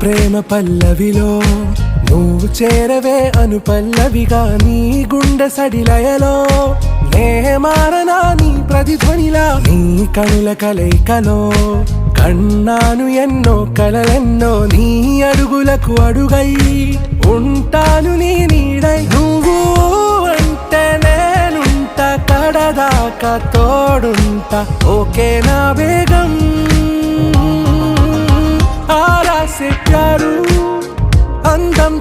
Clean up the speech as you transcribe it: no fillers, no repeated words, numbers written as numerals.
ప్రేమ పల్లవిలో నువ్వు చేరవే అను పల్లవిగా నీ గుండె సడిలయలో నే మారనా నీ ప్రతిధ్వనిలా నీ కనుల కలయికలో కన్నాను ఎన్నో కలలెన్నో నీ అడుగులకు అడుగై ఉంటాను నీ నీడై నువ్వు అంటే నేనుంట కడదాకా తోడుంటా ఓకే నా బేగం ఆరా से प्यारू अंदम